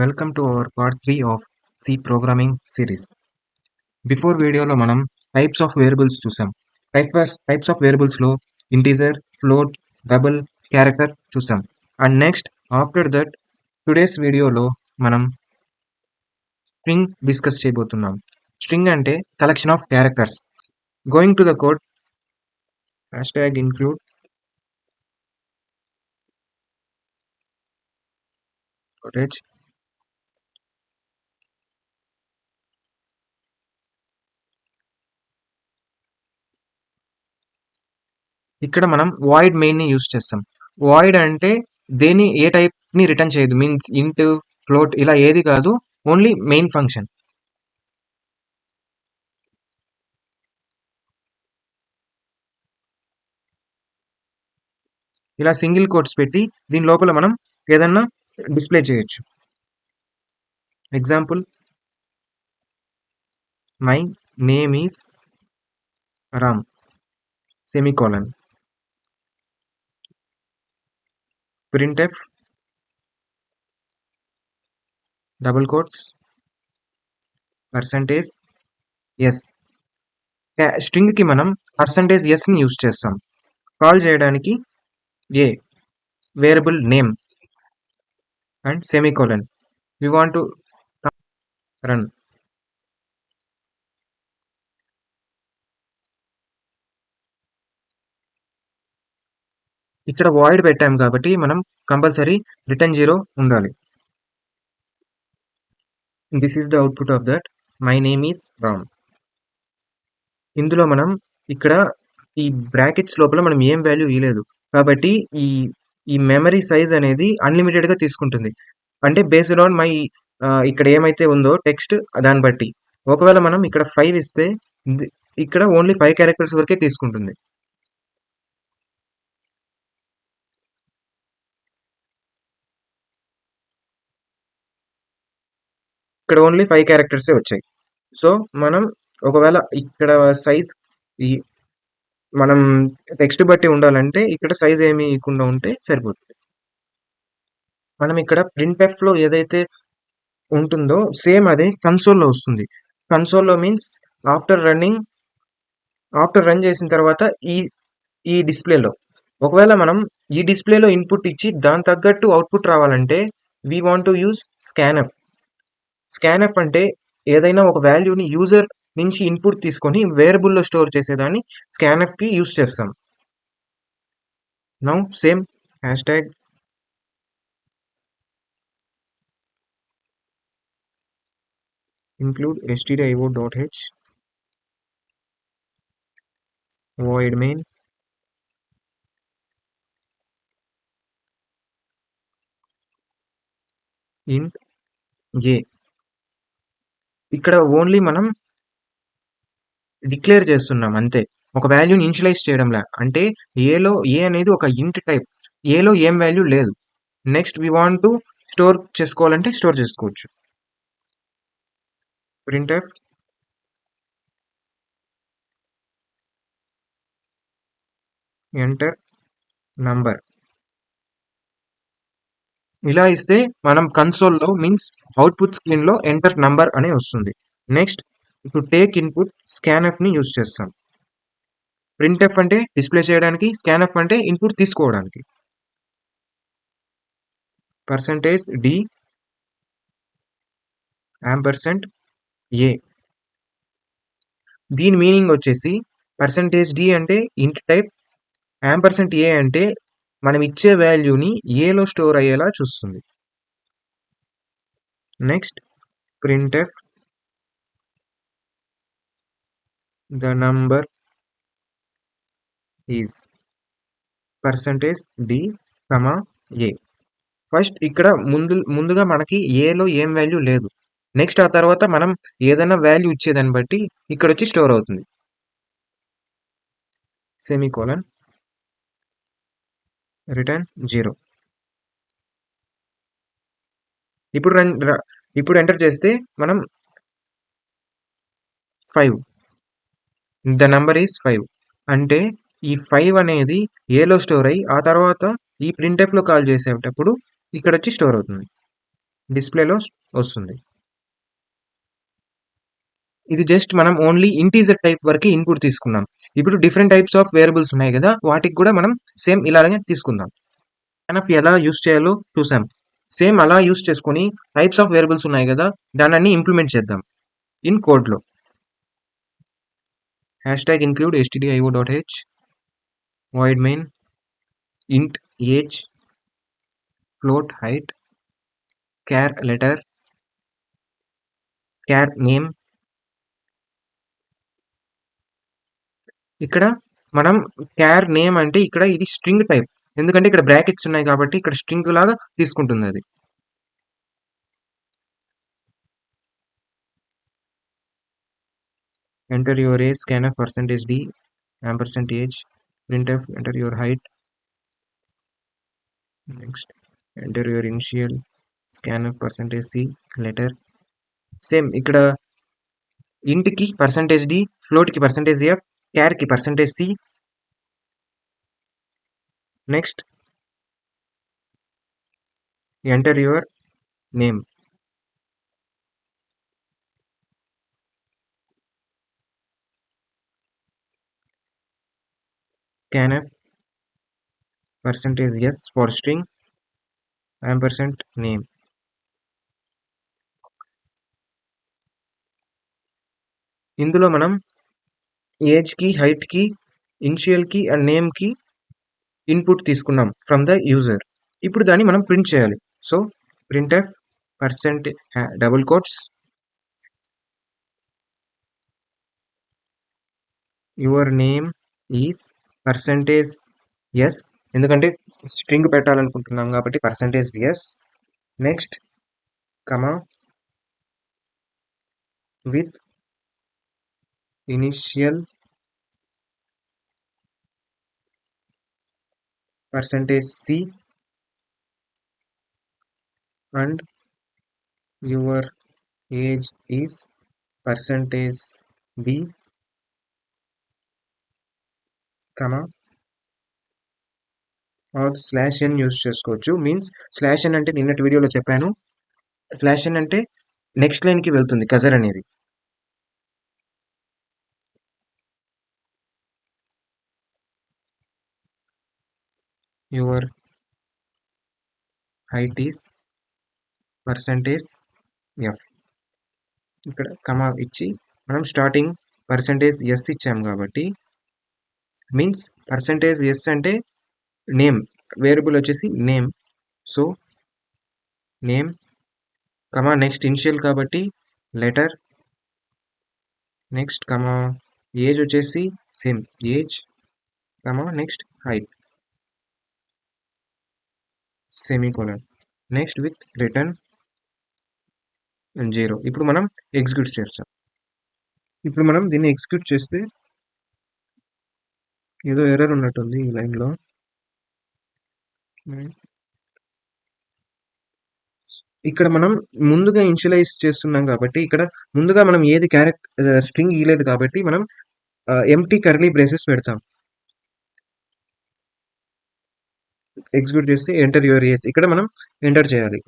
Welcome to our part 3 of C programming series. Before వీడియోలో మనం types of variables చూసాం. Types of వేరియబుల్స్లో integer, float, double, character చూసాం. And next after that today's వీడియోలో మనం string discuss చేయబోతున్నాం. String అంటే collection of characters. Going to the code, hashtag include footage. ఇక్కడ మనం వాయిడ్ మెయిన్ ని యూజ్ చేస్తాం. వాయిడ్ అంటే ఏ టైప్ ని రిటర్న్ చేయదు. మీన్స్ ఇంట్, ఫ్లోట్ ఇలా ఏది కాదు, ఓన్లీ మెయిన్ ఫంక్షన్. ఇలా సింగిల్ కోట్స్ పెట్టి దీని లోపల మనం ఏదన్నా డిస్ప్లే చేయొచ్చు. Example, my name is Ram semicolon. printf double quotes percentage s. String కి మనం పర్సంటేజ్ ఎస్ ని యూజ్ చేస్తాం. కాల్ చేయడానికి a variable name and semicolon. We want to run. ఇక్కడ వాయిడ్ పెట్టాం కాబట్టి మనం కంపల్సరీ రిటర్న్ 0 ఉండాలి. This is the output of that my name is Ram. ఇందులో మనం ఇక్కడ ఈ బ్రాకెట్స్ లోపల మనం ఏం వాల్యూ ఇవ్వలేదు కాబట్టి ఈ ఈ మెమరీ సైజ్ అనేది అన్లిమిటెడ్ గా తీసుకుంటుంది. అంటే బేస్డ్ ఆన్ మై ఇక్కడ ఏమైతే ఉందో టెక్స్ట్ దాన్ని బట్టి. ఒకవేళ మనం ఇక్కడ 5 ఇస్తే ఇక్కడ ఓన్లీ 5 క్యారెక్టర్స్ వరకే తీసుకుంటుంది. ఇక్కడ ఓన్లీ 5 క్యారెక్టర్సే వచ్చాయి. సో మనం ఒకవేళ ఇక్కడ సైజ్ ఈ మనం టెక్స్ట్ బట్టి ఉండాలంటే ఇక్కడ సైజ్ ఏమి ఇవ్వకుండా ఉంటే సరిపోతుంది. మనం ఇక్కడ printf లో ఏదైతే ఉంటుందో సేమ్ అదే కన్సోల్లో వస్తుంది. కన్సోల్లో మీన్స్ ఆఫ్టర్ రన్ చేసిన తర్వాత ఈ డిస్ప్లేలో ఒకవేళ మనం ఈ డిస్ప్లేలో ఇన్పుట్ ఇచ్చి దాని తగ్గట్టు అవుట్పుట్ రావాలంటే we want to use scanf. Scanf అంటే ఏదైనా ఒక వాల్యూని యూజర్ నుంచి ఇన్పుట్ తీసుకొని వేరియబుల్లో స్టోర్ చేసేదాన్ని స్కాన్ఎఫ్ కి యూజ్ చేస్తాం. Now same hashtag include stdio.h void main int a. ఇక్కడ ఓన్లీ మనం డిక్లేర్ చేస్తున్నాం అంతే, ఒక వాల్యూని ఇనిషియలైజ్ చేయడంలా. అంటే ఏ అనేది ఒక ఇంట్ టైప్, ఏలో ఏం వాల్యూ లేదు. Next we want to store చేసుకోవాలంటే స్టోర్ చేసుకోవచ్చు. printf enter number. ఇలా ఇస్తే మనం కన్సోల్లో మీన్స్ అవుట్పుట్ స్క్రీన్ లో ఎంటర్ నంబర్ అనే వస్తుంది. నెక్స్ట్ ఇప్పుడు టేక్ ఇన్పుట్ స్కాన్ఎఫ్ ని యూజ్ చేస్తాం. printf అంటే డిస్ప్లే చేయడానికి, స్కాన్ఎఫ్ అంటే ఇన్పుట్ తీసుకోవడానికి. %d ampersand A. దీని మీనింగ్ వచ్చేసి %d అంటే ఇంట్ టైప్, యాంపర్సెంట్ ఏ అంటే మనం ఇచ్చే వాల్యూని ఏలో స్టోర్ అయ్యేలా చూస్తుంది. Next printf the number is %d, a. First ఇక్కడ ముందుగా మనకి ఏలో ఏం వాల్యూ లేదు. నెక్స్ట్ ఆ తర్వాత మనం ఏదైనా వాల్యూ ఇచ్చేదాన్ని బట్టి ఇక్కడ వచ్చి స్టోర్ అవుతుంది. Semicolon return 0. ఇప్పుడు ఎంటర్ చేస్తే మనం 5, ద నంబర్ ఈస్ 5 అంటే ఈ 5 అనేది ఏలో స్టోర్ అయ్యి ఆ తర్వాత ఈ printf లో కాల్ చేసేటప్పుడు ఇక్కడ వచ్చి స్టోర్ అవుతుంది. డిస్ప్లేలో వస్తుంది. ఇది జస్ట్ మనం ఓన్లీ ఇంటీజర్ టైప్ వరకే ఇన్పుట్ తీసుకున్నాం. ఇప్పుడు డిఫరెంట్ టైప్స్ ఆఫ్ వేరియబుల్స్ ఉన్నాయి కదా, వాటికి కూడా మనం సేమ్ ఇలానే తీసుకుందాం. స్కాన్ఎఫ్ ఎలా యూస్ చేయాలో చూసాం. సేమ్ అలా యూస్ చేసుకొని టైప్స్ ఆఫ్ వేరియబుల్స్ ఉన్నాయి కదా, దాన్ని ఇంప్లిమెంట్ చేద్దాం ఇన్ కోడ్లో. #include stdio.h void main int age float height char letter char name. ఇక్కడ మనం char name అంటే ఇక్కడ ఇది స్ట్రింగ్ టైప్, ఎందుకంటే ఇక్కడ బ్రాకెట్స్ ఉన్నాయి కాబట్టి ఇక్కడ స్ట్రింగ్ లాగా తీసుకుంటుంది అది. Enter your age, scanf %d ampersand age, printf enter your height. Next enter your initial, scanf %c letter. Same ఇక్కడ int కి %d, float కి %f, char కి %c. Next enter your name. scanf %s for string ampersand name. ఇందులో మనం age కి, height కి, initial కి and name కి ఇన్పుట్ తీసుకున్నాం ఫ్రమ్ ద యూజర్. ఇప్పుడు దాన్ని మనం ప్రింట్ చేయాలి. So printf double quotes your name is %s, ఎందుకంటే స్ట్రింగ్ పెట్టాలనుకుంటున్నాం కాబట్టి %s. Next comma with initial %c and your age is %b, comma or /n use చేసుకోవచ్చు. మీన్స్ /n అంటే నిన్నటి వీడియోలో చెప్పాను, /n అంటే నెక్స్ట్ లైన్ కి వెళ్తుంది కజర్ అనేది. Your height is %f. ఇక్కడ కమా ఇచ్చి మనం స్టార్టింగ్ %s ఇచ్చాం కాబట్టి మీన్స్ %s అంటే నేమ్, వేరియబుల్ వచ్చేసి నేమ్. సో నేమ్ కమా నెక్స్ట్ ఇనిషియల్ కాబట్టి లెటర్, నెక్స్ట్ కమా ఏజ్ వచ్చేసి same age, comma next height semicolon, next with return 0. ఇప్పుడు మనం ఎగ్జిక్యూట్ చేస్తాం. ఇప్పుడు మనం దీన్ని ఎగ్జిక్యూట్ చేస్తే ఏదో ఎర్రర్ ఉన్నట్టుంది ఈ లైన్లో. ఇక్కడ మనం ముందుగా ఇనిషియలైజ్ చేస్తున్నాం కాబట్టి ఇక్కడ ముందుగా మనం ఏది స్ట్రింగ్ ఇవ్వలేదు కాబట్టి మనం ఎంప్టీ కర్లీ బ్రేసెస్ పెడతాం. ఎగ్జిక్యూట్ చేస్తే ఎంటర్ యువర్ ఏజ్, ఇక్కడ మనం ఎంటర్ చేయాలి.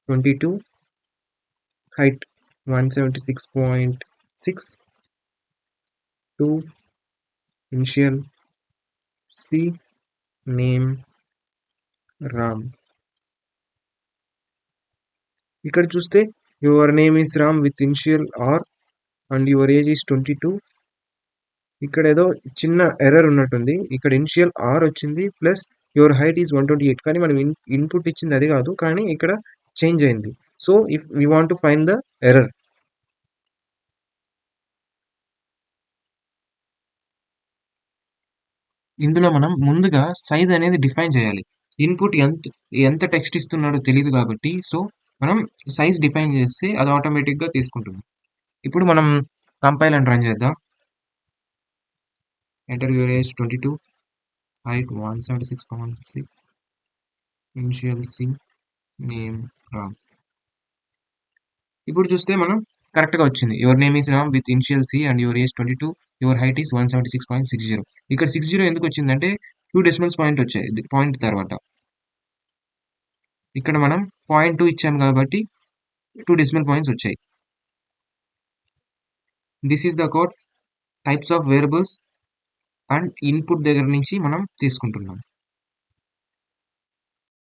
22, height 176.6, 2, initial C, name Ram. ఇక్కడ చూస్తే your name is Ram with initial R and your age is 22. ఇక్కడ ఏదో చిన్న ఎర్రర్ ఉన్నట్టుంది. ఇక్కడ ఇనిషియల్ ఆర్ వచ్చింది ప్లస్ యువర్ హైట్ ఈస్ 128, కానీ మనం ఇన్పుట్ ఇచ్చింది అది కాదు, కానీ ఇక్కడ చేంజ్ అయింది. So if we want to find the error, ఇందులో మనం ముందుగా సైజ్ అనేది డిఫైన్ చేయాలి. ఇన్పుట్ ఎంత టెక్స్ట్ ఇస్తున్నాడో తెలియదు కాబట్టి సో మనం సైజ్ డిఫైన్ చేస్తే అది ఆటోమేటిక్గా తీసుకుంటుంది. ఇప్పుడు మనం కంపైల్ అండ్ రన్ చేద్దాం. Enter your age 22, height 176.6, initial C, name Ram. ఇప్పుడు చూస్తే మనం కరెక్ట్గా వచ్చింది. Your name is Ram with initial C and your age 22, your height is 176.60. ఇక్కడ 60 ఎందుకు వచ్చిందంటే 2 డెసిమల్స్ పాయింట్ వచ్చాయి పాయింట్ తర్వాత. ఇక్కడ మనం 0.2 ఇచ్చాం కాబట్టి 2 డెసిమల్ పాయింట్స్ వచ్చాయి. This is the code types of variables and input దగ్గర నుంచి మనం తీసుకుంటున్నాం.